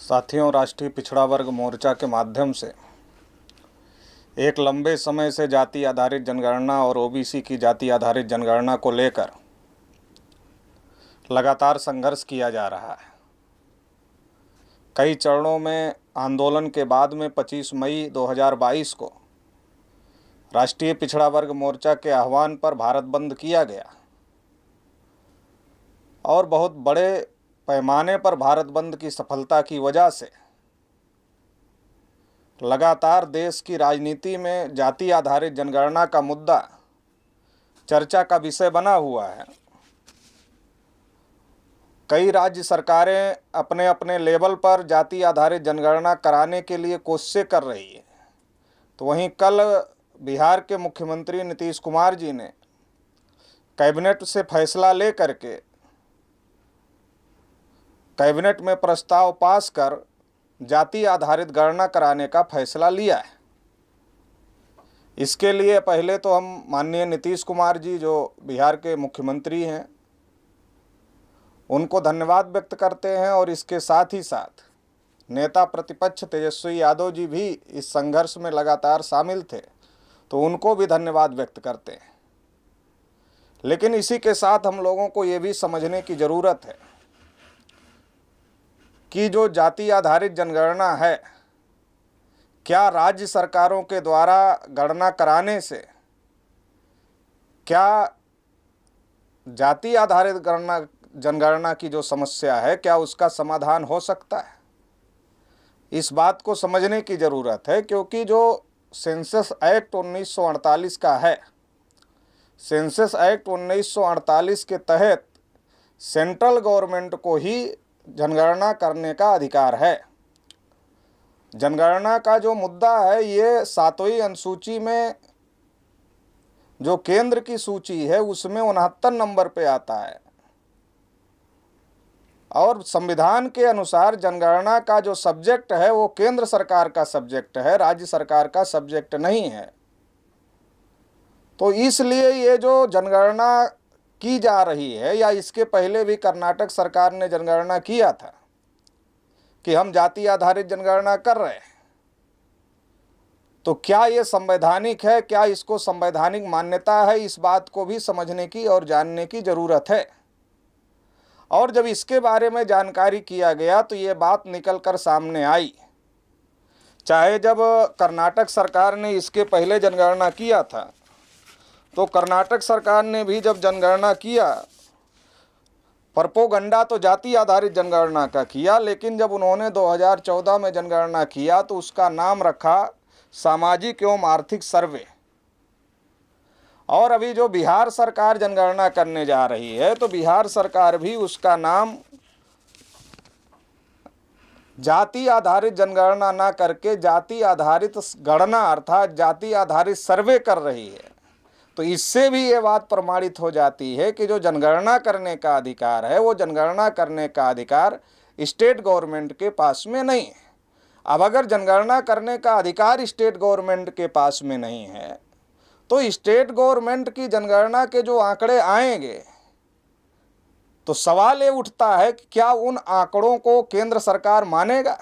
साथियों, राष्ट्रीय पिछड़ा वर्ग मोर्चा के माध्यम से एक लंबे समय से जाति आधारित जनगणना और ओबीसी की जाति आधारित जनगणना को लेकर लगातार संघर्ष किया जा रहा है। कई चरणों में आंदोलन के बाद में 25 मई 2022 को राष्ट्रीय पिछड़ा वर्ग मोर्चा के आह्वान पर भारत बंद किया गया और बहुत बड़े पैमाने पर भारत बंद की सफलता की वजह से लगातार देश की राजनीति में जाति आधारित जनगणना का मुद्दा चर्चा का विषय बना हुआ है। कई राज्य सरकारें अपने अपने लेवल पर जाति आधारित जनगणना कराने के लिए कोशिशें कर रही है। तो वहीं कल बिहार के मुख्यमंत्री नीतीश कुमार जी ने कैबिनेट से फैसला ले करके कैबिनेट में प्रस्ताव पास कर जाति आधारित गणना कराने का फैसला लिया है। इसके लिए पहले तो हम माननीय नीतीश कुमार जी जो बिहार के मुख्यमंत्री हैं उनको धन्यवाद व्यक्त करते हैं और इसके साथ ही साथ नेता प्रतिपक्ष तेजस्वी यादव जी भी इस संघर्ष में लगातार शामिल थे, तो उनको भी धन्यवाद व्यक्त करते हैं। लेकिन इसी के साथ हम लोगों को ये भी समझने की ज़रूरत है कि जो जाति आधारित जनगणना है, क्या राज्य सरकारों के द्वारा गणना कराने से क्या जाति आधारित जनगणना की जो समस्या है क्या उसका समाधान हो सकता है? इस बात को समझने की ज़रूरत है, क्योंकि जो सेंसस एक्ट 1948 का है, सेंसस एक्ट 1948 के तहत सेंट्रल गवर्नमेंट को ही जनगणना करने का अधिकार है। जनगणना का जो मुद्दा है ये 7वीं अनुसूची में जो केंद्र की सूची है उसमें 69 नंबर पे आता है और संविधान के अनुसार जनगणना का जो सब्जेक्ट है वो केंद्र सरकार का सब्जेक्ट है, राज्य सरकार का सब्जेक्ट नहीं है। तो इसलिए ये जो जनगणना की जा रही है, या इसके पहले भी कर्नाटक सरकार ने जनगणना किया था कि हम जाति आधारित जनगणना कर रहे हैं, तो क्या ये संवैधानिक है, क्या इसको संवैधानिक मान्यता है, इस बात को भी समझने की और जानने की ज़रूरत है। और जब इसके बारे में जानकारी किया गया तो ये बात निकल कर सामने आई, चाहे जब कर्नाटक सरकार ने इसके पहले जनगणना किया था तो कर्नाटक सरकार ने भी जब जनगणना किया, प्रोपेगेंडा तो जाति आधारित जनगणना का किया, लेकिन जब उन्होंने 2014 में जनगणना किया तो उसका नाम रखा सामाजिक एवं आर्थिक सर्वे। और अभी जो बिहार सरकार जनगणना करने जा रही है तो बिहार सरकार भी उसका नाम जाति आधारित जनगणना ना करके जाति आधारित गणना अर्थात जाति आधारित सर्वे कर रही है। तो इससे भी ये बात प्रमाणित हो जाती है कि जो जनगणना करने का अधिकार है वो जनगणना करने का अधिकार स्टेट गवर्नमेंट के पास में नहीं है। अब अगर जनगणना करने का अधिकार स्टेट गवर्नमेंट के पास में नहीं है तो स्टेट गवर्नमेंट की जनगणना के जो आंकड़े आएंगे तो सवाल ये उठता है कि क्या उन आंकड़ों को केंद्र सरकार मानेगा?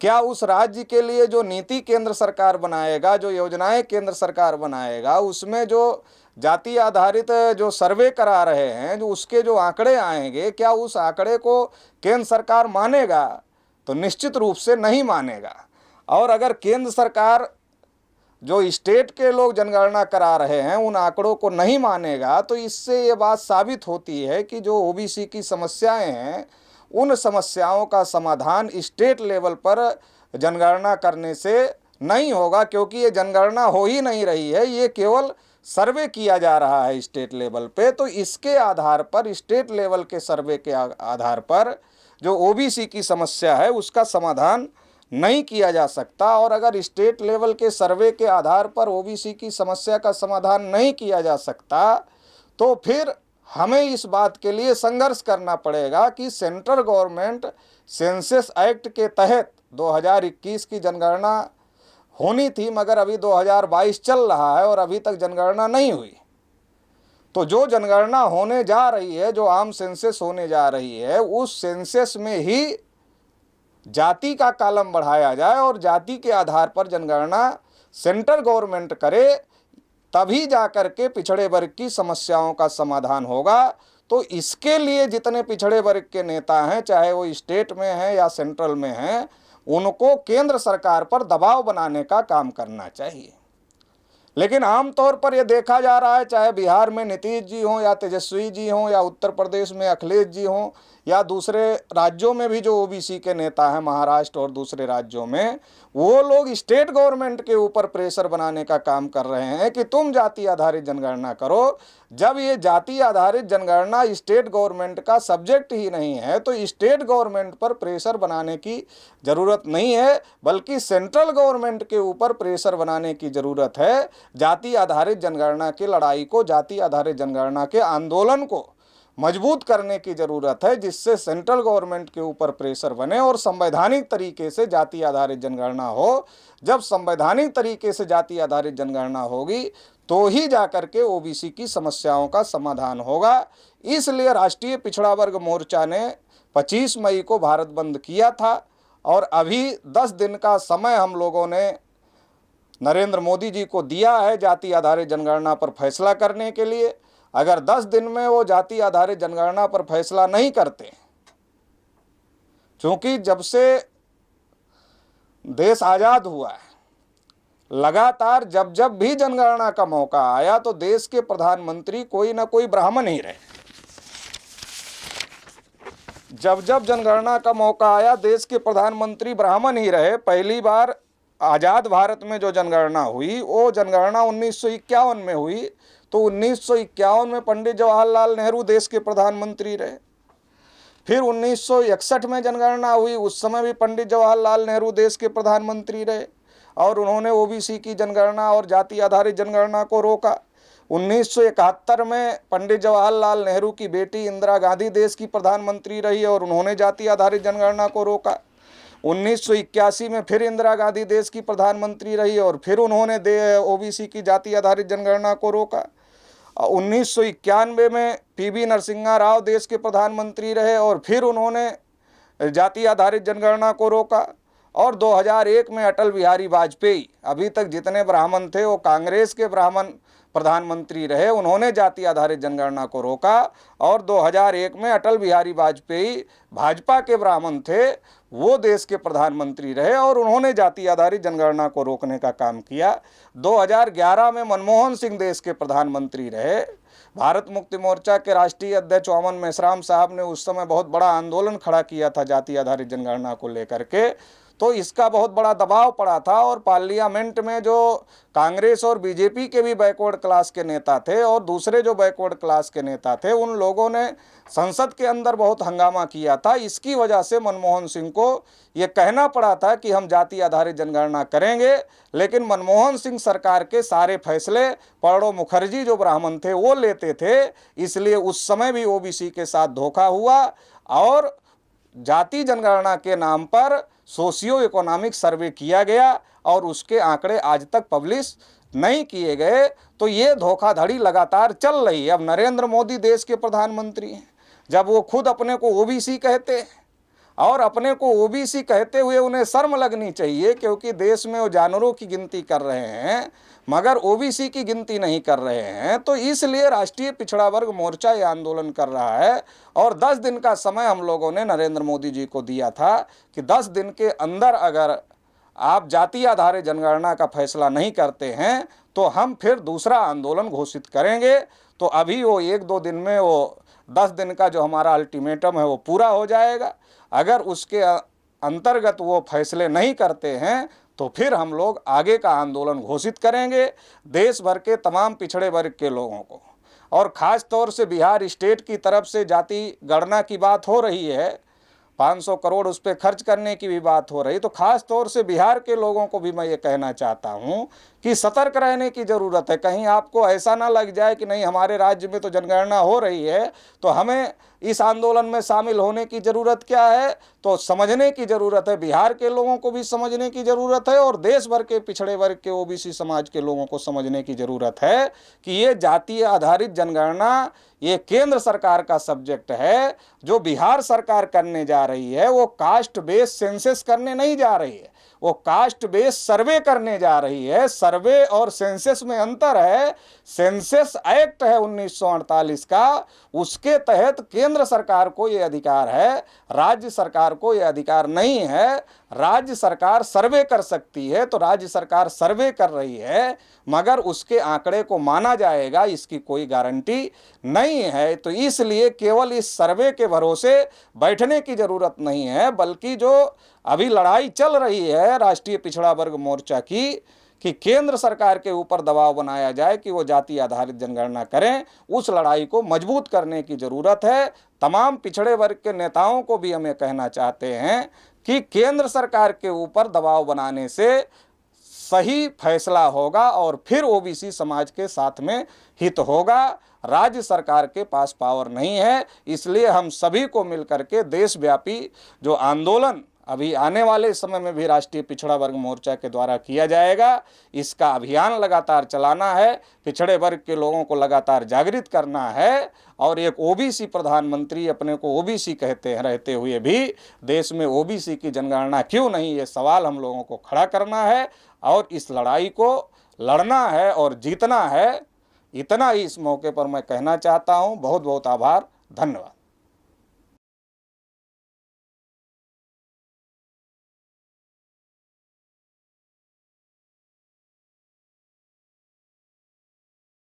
क्या उस राज्य के लिए जो नीति केंद्र सरकार बनाएगा, जो योजनाएं केंद्र सरकार बनाएगा, उसमें जो जाति आधारित जो सर्वे करा रहे हैं, जो उसके जो आंकड़े आएंगे, क्या उस आंकड़े को केंद्र सरकार मानेगा? तो निश्चित रूप से नहीं मानेगा। और अगर केंद्र सरकार जो स्टेट के लोग जनगणना करा रहे हैं उन आंकड़ों को नहीं मानेगा तो इससे ये बात साबित होती है कि जो ओबीसी की समस्याएं हैं उन समस्याओं का समाधान स्टेट लेवल पर जनगणना करने से नहीं होगा, क्योंकि ये जनगणना हो ही नहीं रही है, ये केवल सर्वे किया जा रहा है स्टेट लेवल पे। तो इसके आधार पर, स्टेट लेवल के सर्वे के आधार पर जो ओबीसी की समस्या है उसका समाधान नहीं किया जा सकता। और अगर स्टेट लेवल के सर्वे के आधार पर ओबीसी की समस्या का समाधान नहीं किया जा सकता तो फिर हमें इस बात के लिए संघर्ष करना पड़ेगा कि सेंट्रल गवर्नमेंट सेंसस एक्ट के तहत 2021 की जनगणना होनी थी, मगर अभी 2022 चल रहा है और अभी तक जनगणना नहीं हुई। तो जो जनगणना होने जा रही है, जो आम सेंसस होने जा रही है, उस सेंसस में ही जाति का कॉलम बढ़ाया जाए और जाति के आधार पर जनगणना सेंट्रल गवर्नमेंट करे, तभी जाकर के पिछड़े वर्ग की समस्याओं का समाधान होगा। तो इसके लिए जितने पिछड़े वर्ग के नेता हैं, चाहे वो स्टेट में हैं या सेंट्रल में हैं, उनको केंद्र सरकार पर दबाव बनाने का काम करना चाहिए। लेकिन आमतौर पर यह देखा जा रहा है, चाहे बिहार में नीतीश जी हों या तेजस्वी जी हों या उत्तर प्रदेश में अखिलेश जी हों या दूसरे राज्यों में भी जो ओबीसी के नेता हैं महाराष्ट्र और दूसरे राज्यों में, वो लोग स्टेट गवर्नमेंट के ऊपर प्रेशर बनाने का काम कर रहे हैं कि तुम जाति आधारित जनगणना करो। जब ये जाति आधारित जनगणना स्टेट गवर्नमेंट का सब्जेक्ट ही नहीं है तो स्टेट गवर्नमेंट पर प्रेशर बनाने की ज़रूरत नहीं है, बल्कि सेंट्रल गवर्नमेंट के ऊपर प्रेशर बनाने की ज़रूरत है। जाति आधारित जनगणना की लड़ाई को, जाति आधारित जनगणना के आंदोलन को मजबूत करने की ज़रूरत है, जिससे सेंट्रल गवर्नमेंट के ऊपर प्रेशर बने और संवैधानिक तरीके से जाति आधारित जनगणना हो। जब संवैधानिक तरीके से जाति आधारित जनगणना होगी तो ही जाकर के ओबीसी की समस्याओं का समाधान होगा। इसलिए राष्ट्रीय पिछड़ा वर्ग मोर्चा ने 25 मई को भारत बंद किया था और अभी 10 दिन का समय हम लोगों ने नरेंद्र मोदी जी को दिया है जाति आधारित जनगणना पर फैसला करने के लिए। अगर 10 दिन में वो जाति आधारित जनगणना पर फैसला नहीं करते, क्योंकि जब से देश आज़ाद हुआ है लगातार जब जब भी जनगणना का मौका आया तो देश के प्रधानमंत्री कोई ना कोई ब्राह्मण ही रहे। जब जब जनगणना का मौका आया देश के प्रधानमंत्री ब्राह्मण ही रहे। पहली बार आज़ाद भारत में जो जनगणना हुई वो जनगणना 1951 में हुई, तो 1951 में पंडित जवाहरलाल नेहरू देश के प्रधानमंत्री रहे। फिर 1961 में जनगणना हुई, उस समय भी पंडित जवाहरलाल नेहरू देश के प्रधानमंत्री रहे और उन्होंने ओबीसी की जनगणना और जाति आधारित जनगणना को रोका। 1971 में पंडित जवाहरलाल नेहरू की बेटी इंदिरा गांधी देश की प्रधानमंत्री रही और उन्होंने जाति आधारित जनगणना को रोका। 1981 में फिर इंदिरा गांधी देश की प्रधानमंत्री रही और फिर उन्होंने ओबीसी की जाति आधारित जनगणना को रोका। 1991 में पीवी नरसिम्हा राव देश के प्रधानमंत्री रहे और फिर उन्होंने जाति आधारित जनगणना को रोका। और 2001 में अटल बिहारी वाजपेयी, अभी तक जितने ब्राह्मण थे वो कांग्रेस के ब्राह्मण प्रधानमंत्री रहे, उन्होंने जाति आधारित जनगणना को रोका। और 2001 में अटल बिहारी वाजपेयी भाजपा के ब्राह्मण थे, वो देश के प्रधानमंत्री रहे और उन्होंने जाति आधारित जनगणना को रोकने का काम किया। 2011 में मनमोहन सिंह देश के प्रधानमंत्री रहे। भारत मुक्ति मोर्चा के राष्ट्रीय अध्यक्ष वामन मेश्राम साहब ने उस समय बहुत बड़ा आंदोलन खड़ा किया था जाति आधारित जनगणना को लेकर के, तो इसका बहुत बड़ा दबाव पड़ा था और पार्लियामेंट में जो कांग्रेस और बीजेपी के भी बैकवर्ड क्लास के नेता थे और दूसरे जो बैकवर्ड क्लास के नेता थे, उन लोगों ने संसद के अंदर बहुत हंगामा किया था। इसकी वजह से मनमोहन सिंह को ये कहना पड़ा था कि हम जाति आधारित जनगणना करेंगे, लेकिन मनमोहन सिंह सरकार के सारे फैसले प्रणब मुखर्जी जो ब्राह्मण थे वो लेते थे, इसलिए उस समय भी ओबीसी के साथ धोखा हुआ और जाति जनगणना के नाम पर सोशियो इकोनॉमिक सर्वे किया गया और उसके आंकड़े आज तक पब्लिश नहीं किए गए। तो ये धोखाधड़ी लगातार चल रही है। अब नरेंद्र मोदी देश के प्रधानमंत्री हैं, जब वो खुद अपने को ओबीसी कहते हैं और अपने को ओबीसी कहते हुए उन्हें शर्म लगनी चाहिए, क्योंकि देश में वो जानवरों की गिनती कर रहे हैं मगर ओबीसी की गिनती नहीं कर रहे हैं। तो इसलिए राष्ट्रीय पिछड़ा वर्ग मोर्चा ये आंदोलन कर रहा है और 10 दिन का समय हम लोगों ने नरेंद्र मोदी जी को दिया था कि 10 दिन के अंदर अगर आप जाति आधारित जनगणना का फैसला नहीं करते हैं तो हम फिर दूसरा आंदोलन घोषित करेंगे। तो अभी वो 1-2 दिन में वो 10 दिन का जो हमारा अल्टीमेटम है वो पूरा हो जाएगा। अगर उसके अंतर्गत वो फैसले नहीं करते हैं तो फिर हम लोग आगे का आंदोलन घोषित करेंगे। देश भर के तमाम पिछड़े वर्ग के लोगों को और ख़ास तौर से बिहार स्टेट की तरफ से जाति गणना की बात हो रही है, 500 करोड़ उस पर खर्च करने की भी बात हो रही, तो ख़ास तौर से बिहार के लोगों को भी मैं ये कहना चाहता हूँ कि सतर्क रहने की ज़रूरत है। कहीं आपको ऐसा ना लग जाए कि नहीं हमारे राज्य में तो जनगणना हो रही है तो हमें इस आंदोलन में शामिल होने की ज़रूरत क्या है। तो समझने की ज़रूरत है, बिहार के लोगों को भी समझने की ज़रूरत है और देश भर के पिछड़े वर्ग के ओबीसी समाज के लोगों को समझने की ज़रूरत है कि ये जातीय आधारित जनगणना ये केंद्र सरकार का सब्जेक्ट है। जो बिहार सरकार करने जा रही है वो कास्ट बेस्ड सेंसस करने नहीं जा रही है, वो कास्ट बेस्ड सर्वे करने जा रही है। सर्वे और सेंसस में अंतर है। सेंसस एक्ट है 1948 का, उसके तहत केंद्र सरकार को ये अधिकार है, राज्य सरकार को ये अधिकार नहीं है। राज्य सरकार सर्वे कर सकती है तो राज्य सरकार सर्वे कर रही है, मगर उसके आंकड़े को माना जाएगा इसकी कोई गारंटी नहीं है। तो इसलिए केवल इस सर्वे के भरोसे बैठने की ज़रूरत नहीं है, बल्कि जो अभी लड़ाई चल रही है राष्ट्रीय पिछड़ा वर्ग मोर्चा की कि केंद्र सरकार के ऊपर दबाव बनाया जाए कि वो जाति आधारित जनगणना करें, उस लड़ाई को मजबूत करने की ज़रूरत है। तमाम पिछड़े वर्ग के नेताओं को भी हमें कहना चाहते हैं कि केंद्र सरकार के ऊपर दबाव बनाने से सही फैसला होगा और फिर ओबीसी समाज के साथ में हित होगा। राज्य सरकार के पास पावर नहीं है, इसलिए हम सभी को मिलकर के देशव्यापी जो आंदोलन अभी आने वाले समय में भी राष्ट्रीय पिछड़ा वर्ग मोर्चा के द्वारा किया जाएगा, इसका अभियान लगातार चलाना है, पिछड़े वर्ग के लोगों को लगातार जागृत करना है। और एक ओबीसी प्रधानमंत्री अपने को ओबीसी कहते हैं रहते हुए भी देश में ओबीसी की जनगणना क्यों नहीं, ये सवाल हम लोगों को खड़ा करना है और इस लड़ाई को लड़ना है और जीतना है। इतना ही इस मौके पर मैं कहना चाहता हूँ। बहुत बहुत आभार, धन्यवाद।